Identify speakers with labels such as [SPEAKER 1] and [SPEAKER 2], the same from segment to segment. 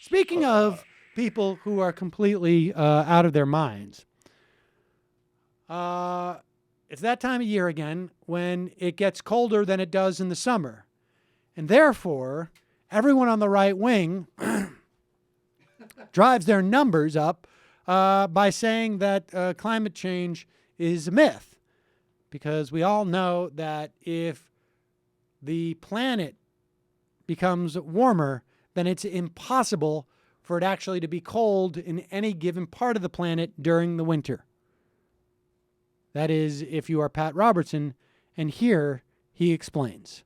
[SPEAKER 1] Speaking of people who are completely out of their minds, it's that time of year again when it gets colder than it does in the summer. And therefore, everyone on the right wing drives their numbers up by saying that climate change is a myth. Because we all know that if the planet becomes warmer, then it's impossible for it actually to be cold in any given part of the planet during the winter. That is, if you are Pat Robertson, and here he explains.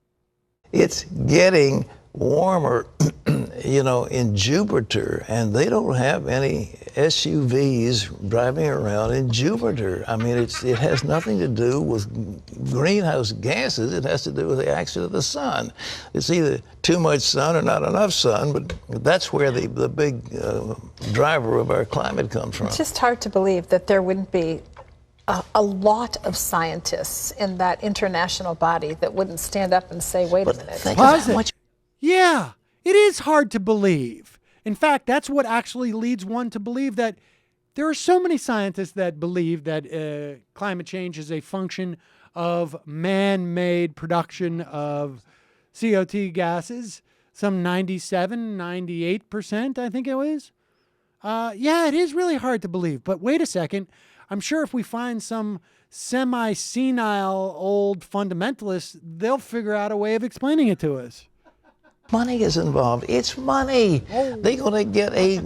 [SPEAKER 2] It's getting warmer, in Jupiter, and they don't have any SUVs driving around in Jupiter. I mean, it has nothing to do with greenhouse gases. It has to do with the action of the sun. It's either too much sun or not enough sun, but that's where the big driver of our climate comes from.
[SPEAKER 3] It's just hard to believe that there wouldn't be a lot of scientists in that international body that wouldn't stand up and say, wait a minute.
[SPEAKER 1] Pause it. Yeah, it is hard to believe. In fact, that's what actually leads one to believe that there are so many scientists that believe that climate change is a function of man-made production of CO2 gases, some 97, 98%, I think it was. Yeah, it is really hard to believe. But wait a second. I'm sure if we find some semi-senile old fundamentalists, they'll figure out a way of explaining it to us.
[SPEAKER 2] Money is involved. It's money. Oh. They're going to get a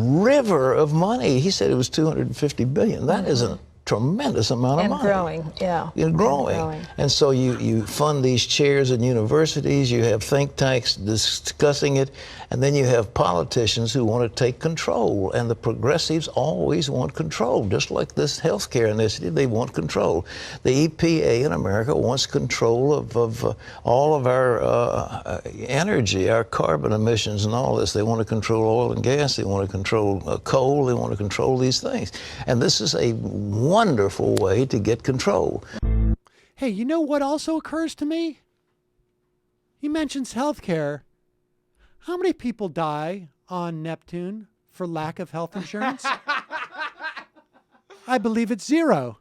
[SPEAKER 2] river of money. He said it was $250 billion. That is a tremendous amount of money.
[SPEAKER 3] And growing, yeah.
[SPEAKER 2] And growing. And so you fund these chairs in universities, you have think tanks discussing it, and then you have politicians who want to take control. And the progressives always want control, just like this healthcare initiative, they want control. The EPA in America wants control of all of our energy, our carbon emissions and all this. They want to control oil and gas, they want to control coal, they want to control these things. And this is a wonderful way to get control.
[SPEAKER 1] Hey, you know what also occurs to me? He mentions healthcare. How many people die on Neptune for lack of health insurance? I believe it's 0.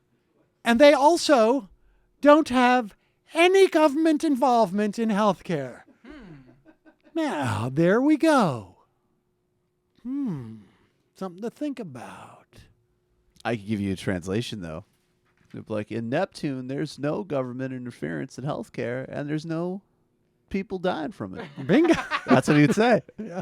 [SPEAKER 1] And they also don't have any government involvement in healthcare. Now, there we go. Something to think about.
[SPEAKER 4] I could give you a translation, though. Like, in Neptune, there's no government interference in healthcare, and there's no people dying from it.
[SPEAKER 1] Bingo.
[SPEAKER 4] That's what he'd say.
[SPEAKER 1] Yeah.